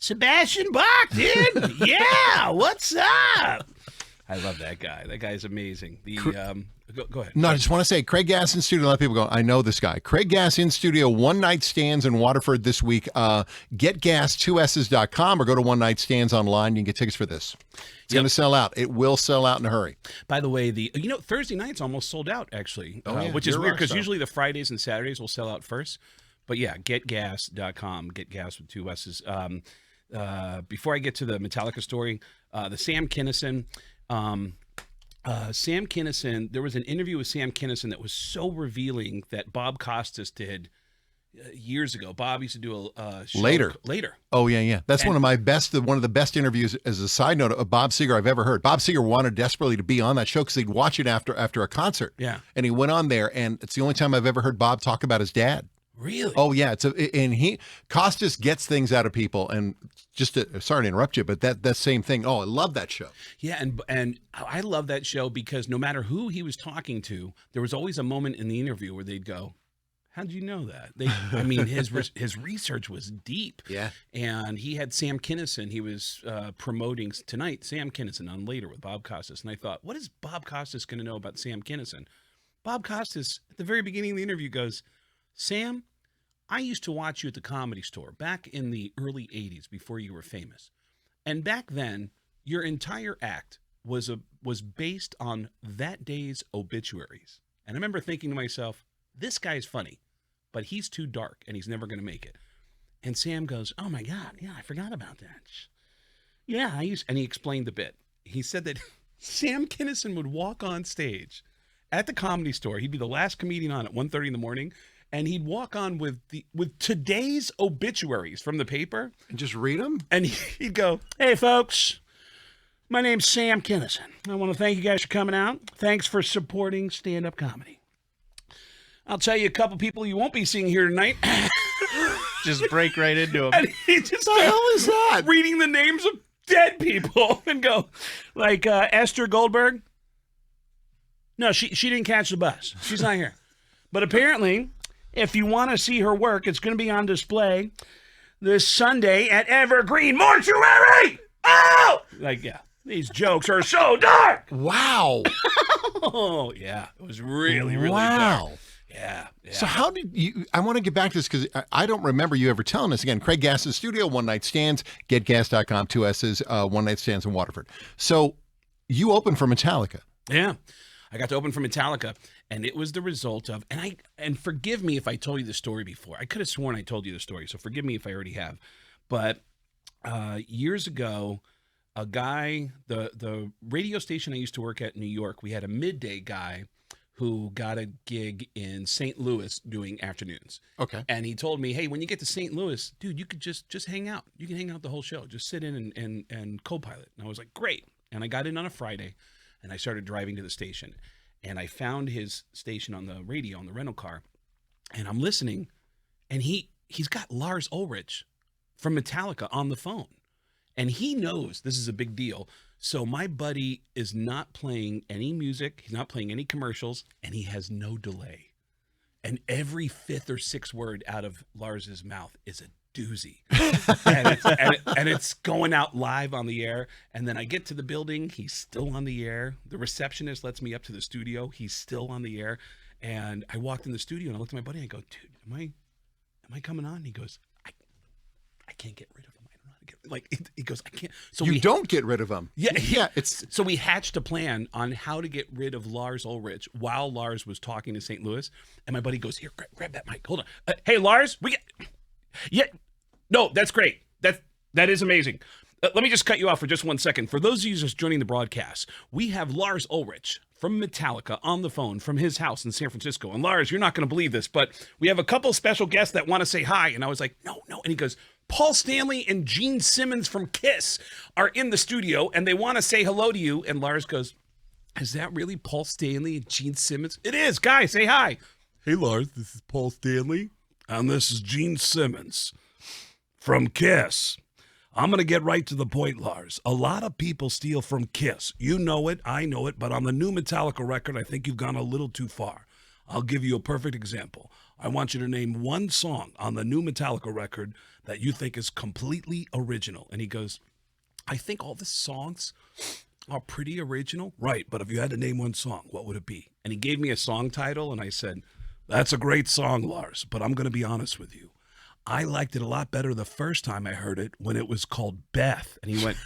Sebastian Bach, dude. Yeah, what's up? I love that guy. That guy's amazing. Go ahead. No, I just want to say, Craig Gass in studio. A lot of people go, I know this guy. Craig Gass in studio, one night stands in Waterford this week. GetGas2S's.com or go to One Night Stands online. You can get tickets for this. It's going to sell out. It will sell out in a hurry. By the way, Thursday night's almost sold out, actually, which is You're weird because rockstar. usually the Fridays and Saturdays will sell out first. But yeah, GetGas.com, get gas with 2 S's. Before I get to the Metallica story, the Sam Kinison. Sam Kinison, there was an interview with Sam Kinison that was so revealing that Bob Costas did years ago. Bob used to do a show Later. Oh, yeah. That's one of the best interviews, as a side note, of Bob Seger I've ever heard. Bob Seger wanted desperately to be on that show because he'd watch it after a concert. Yeah. And he went on there, and it's the only time I've ever heard Bob talk about his dad. Really? Oh, yeah. Costas gets things out of people, and sorry to interrupt you, but that same thing. Oh, I love that show. Yeah, and I love that show because no matter who he was talking to, there was always a moment in the interview where they'd go, "How'd you know that?" His research was deep. Yeah. And he had Sam Kinison. He was promoting tonight, Sam Kinison on Later with Bob Costas. And I thought, what is Bob Costas going to know about Sam Kinison? Bob Costas, at the very beginning of the interview, goes, "Sam, I used to watch you at the Comedy Store back in the early 80s before you were famous. And back then, your entire act was based on that day's obituaries. And I remember thinking to myself, this guy's funny, but he's too dark and he's never going to make it." And Sam goes, "Oh my God, yeah, I forgot about that. Yeah, and he explained the bit. He said that Sam Kinison would walk on stage at the Comedy Store. He'd be the last comedian on at 1:30 in the morning. And he'd walk on with today's obituaries from the paper. And just read them? And he'd go, "Hey, folks, my name's Sam Kinison. I want to thank you guys for coming out. Thanks for supporting stand-up comedy. I'll tell you a couple people you won't be seeing here tonight." Just break right into him. And he just What the hell is that? reading the names of dead people and go, like Esther Goldberg. No, she didn't catch the bus. She's not here. But apparently, if you want to see her work, it's going to be on display this Sunday at Evergreen Mortuary. Oh! These jokes are so dark. Wow. Oh, yeah. It was really, really wow. dark. Yeah. So how did you, I want to get back to this because I don't remember you ever telling us. Again, Craig Gass's studio, One Night Stands, GetGas.com, 2 S's, One Night Stands in Waterford. So you opened for Metallica. Yeah. I got to open for Metallica, and it was the result of, and forgive me if I told you the story before. I could have sworn I told you the story, so forgive me if I already have. But years ago, a guy, the radio station I used to work at in New York, we had a midday guy who got a gig in St. Louis doing afternoons. Okay. And he told me, "Hey, when you get to St. Louis, dude, you could just hang out. You can hang out the whole show. Just sit in and co-pilot." And I was like, "Great." And I got in on a Friday, and I started driving to the station. And I found his station on the radio, on the rental car. And I'm listening, and he's got Lars Ulrich from Metallica on the phone. And he knows this is a big deal. So my buddy is not playing any music. He's not playing any commercials, and he has no delay. And every fifth or sixth word out of Lars's mouth is a doozy. and it's going out live on the air. And then I get to the building. He's still on the air. The receptionist lets me up to the studio. He's still on the air. And I walked in the studio, and I looked at my buddy, and I go, "Dude, am I coming on?" And he goes, I can't get rid of him. I don't know how to get, he goes, "I can't." So you don't get rid of them. Yeah. So we hatched a plan on how to get rid of Lars Ulrich while Lars was talking to St. Louis. And my buddy goes, "Here, grab that mic. Hold on. Hey, Lars, no, that's great. That is amazing. Let me just cut you off for just 1 second. For those of you just joining the broadcast, we have Lars Ulrich from Metallica on the phone from his house in San Francisco. And Lars, you're not going to believe this, but we have a couple special guests that want to say hi." And I was like, no. And he goes, "Paul Stanley and Gene Simmons from Kiss are in the studio, and they want to say hello to you." And Lars goes, "Is that really Paul Stanley and Gene Simmons?" "It is. Guys, say hi." "Hey, Lars, this is Paul Stanley, and this is Gene Simmons from Kiss. I'm going to get right to the point, Lars. A lot of people steal from Kiss. You know it, I know it, but on the new Metallica record, I think you've gone a little too far. I'll give you a perfect example. I want you to name one song on the new Metallica record that you think is completely original? And he goes, I think all the songs are pretty original. Right, but if you had to name one song, what would it be? And he gave me a song title, and I said, that's a great song, Lars, but I'm going to be honest with you. I liked it a lot better the first time I heard it when it was called Beth. And he went,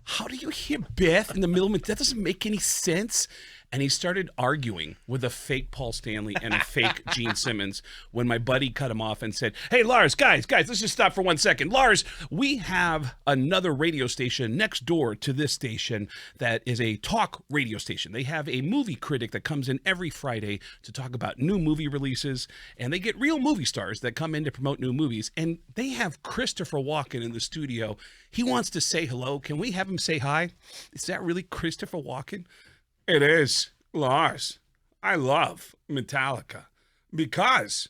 how do you hear Beth in the middle of it? That doesn't make any sense. And he started arguing with a fake Paul Stanley and a fake Gene Simmons when my buddy cut him off and said, hey, Lars, guys, let's just stop for 1 second. Lars, we have another radio station next door to this station that is a talk radio station. They have a movie critic that comes in every Friday to talk about new movie releases, and they get real movie stars that come in to promote new movies. And they have Christopher Walken in the studio. He wants to say hello. Can we have him say hi? Is that really Christopher Walken? It is, Lars. I love Metallica because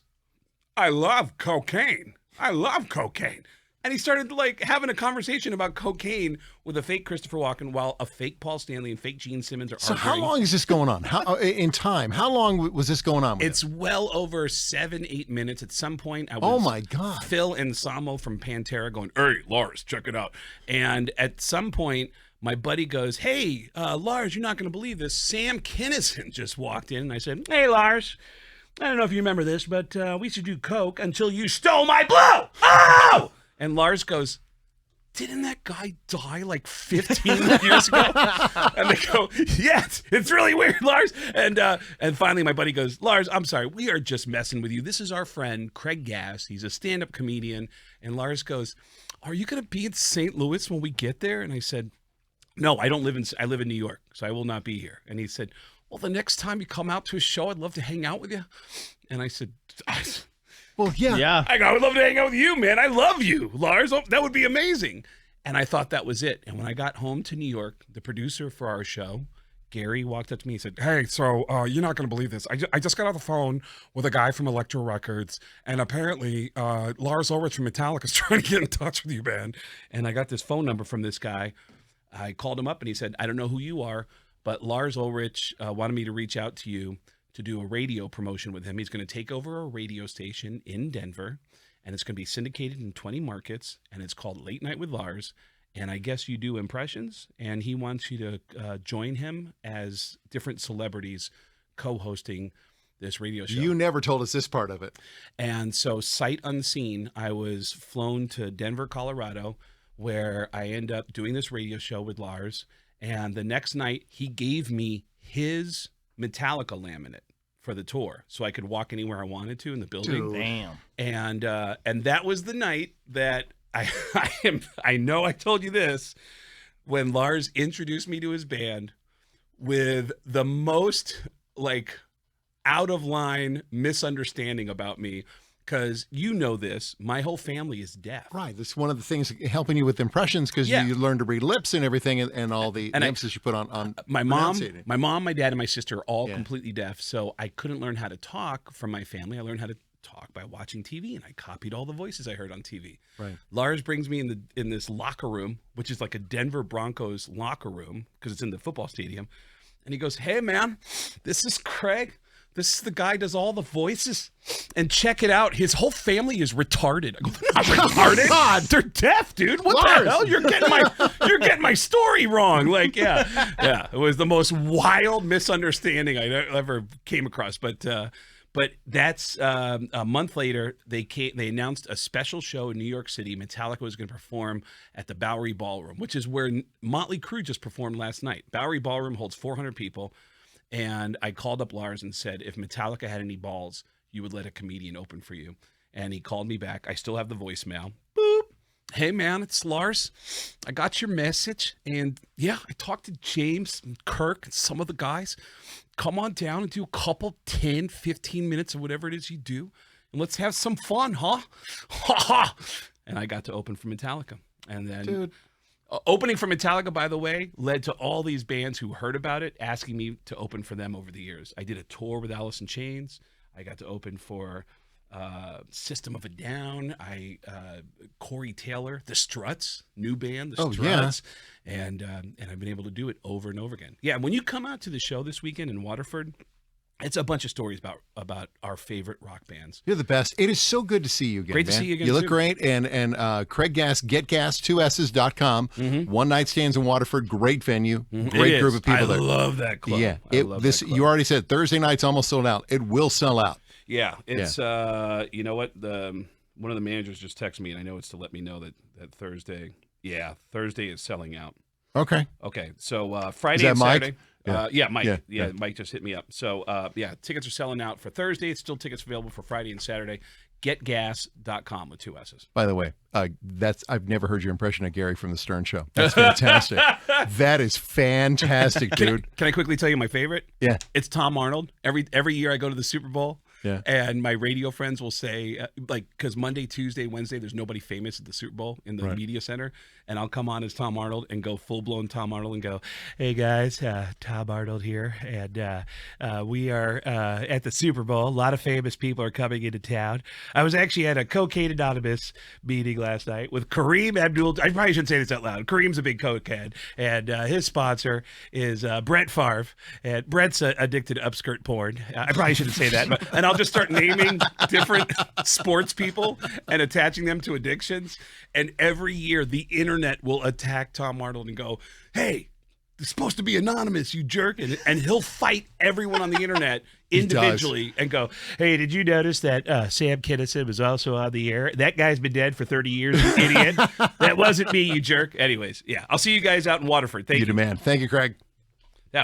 I love cocaine. I love cocaine. And he started like having a conversation about cocaine with a fake Christopher Walken while a fake Paul Stanley and fake Gene Simmons are So arguing. how long is this going on? How in time? How long was this going on? With It's well over 7-8 minutes. At some point, I was Oh my God. Phil Anselmo from Pantera going, hey, Lars, check it out. And at some point, my buddy goes, hey, Lars, you're not going to believe this. Sam Kinison just walked in. And I said, hey, Lars, I don't know if you remember this, but we used to do coke until you stole my blue. Oh! And Lars goes, didn't that guy die like 15 years ago? And they go, yes, it's really weird, Lars. And finally my buddy goes, Lars, I'm sorry, we are just messing with you. This is our friend, Craig Gass. He's a stand-up comedian. And Lars goes, are you going to be in St. Louis when we get there? And I said, no, I live in New York, so I will not be here. And he said, well, the next time you come out to a show, I'd love to hang out with you. And I said, Well, yeah. I would love to hang out with you, man. I love you, Lars. Oh, that would be amazing. And I thought that was it. And when I got home to New York, the producer for our show, Gary, walked up to me and said, hey, so you're not going to believe this. I just got off the phone with a guy from Elektra Records, and apparently Lars Ulrich from Metallica is trying to get in touch with you, man. And I got this phone number from this guy. I called him up and he said, I don't know who you are, but Lars Ulrich wanted me to reach out to you to do a radio promotion with him. He's going to take over a radio station in Denver, and it's going to be syndicated in 20 markets, and it's called Late Night with Lars. And I guess you do impressions, and he wants you to join him as different celebrities co-hosting this radio show. You never told us this part of it. And so sight unseen, I was flown to Denver, Colorado, where I end up doing this radio show with Lars. And the next night, he gave me his Metallica laminate for the tour, so I could walk anywhere I wanted to in the building. Dude. Damn. And that was the night that I know I told you this, when Lars introduced me to his band with the most like out of line misunderstanding about me. Because you know this, my whole family is deaf. Right. That's one of the things helping you with impressions, because Yeah. you learn to read lips and everything, and all the And emphasis you put on my mom, pronunciating. my dad, and my sister are all Yeah. completely deaf. So I couldn't learn how to talk from my family. I learned how to talk by watching TV, and I copied all the voices I heard on TV. Right. Lars brings me in this locker room, which is like a Denver Broncos locker room because it's in the football stadium. And he goes, hey, man, this is Craig. This is the guy who does all the voices. And check it out. His whole family is retarded. I go, they're not retarded. God. They're deaf, dude. What Lars. the hell? You're getting my story wrong. Like, yeah. It was the most wild misunderstanding I ever came across. But that's a month later. They announced a special show in New York City. Metallica was going to perform at the Bowery Ballroom, which is where Motley Crue just performed last night. Bowery Ballroom holds 400 people. And I called up Lars and said, if Metallica had any balls, you would let a comedian open for you. And he called me back. I still have the voicemail. Boop. Hey, man, it's Lars. I got your message. And yeah, I talked to James and Kirk and some of the guys. Come on down and do a couple 10, 15 minutes or whatever it is you do. And let's have some fun, huh? Ha ha. And I got to open for Metallica. And then... Dude. Opening for Metallica, by the way, led to all these bands who heard about it asking me to open for them over the years. I did a tour with Alice in Chains. I got to open for System of a Down. Corey Taylor, The Struts, new band, The Struts. And I've been able to do it over and over again. Yeah, when you come out to the show this weekend in Waterford, It's a bunch of stories about our favorite rock bands. You're the best. It is so good to see you again. Great to man. see you again, You look too. great. And Craig Gass, getgas2ss.com. One night stands in Waterford. Great venue. Great It group is. of people I there. love that club. Yeah. I love that club. You already said Thursday night's almost sold out. It will sell out. Yeah, it's you know what, one of the managers just texted me, and I know it's to let me know that Thursday is selling out. Okay. So Friday that and Mike? Saturday. Mike. Yeah, Mike just hit me up. So tickets are selling out for Thursday. It's still tickets available for Friday and Saturday. Getgas.com with 2 S's. By the way, I've never heard your impression of Gary from the Stern Show. That's fantastic. That is fantastic, dude. Can I quickly tell you my favorite? Yeah. It's Tom Arnold. Every year I go to the Super Bowl. Yeah. And my radio friends will say, because Monday, Tuesday, Wednesday, there's nobody famous at the Super Bowl in the media center. And I'll come on as Tom Arnold and go full-blown Tom Arnold and go, hey, guys, Tom Arnold here. And we are at the Super Bowl. A lot of famous people are coming into town. I was actually at a Cocaine Anonymous meeting last night with Kareem Abdul. I probably shouldn't say this out loud. Kareem's a big cokehead. And his sponsor is Brett Favre. And Brett's addicted to upskirt porn. I probably shouldn't say that. And I'll just start naming different sports people and attaching them to addictions. And every year, the internet will attack Tom Arnold and go, hey, it's supposed to be anonymous, you jerk. And he'll fight everyone on the internet individually and go, hey, did you notice that Sam Kinison was also on the air? That guy's been dead for 30 years, you idiot. That wasn't me, you jerk. Anyways, I'll see you guys out in Waterford. Thank you. You demand. Thank you, Craig.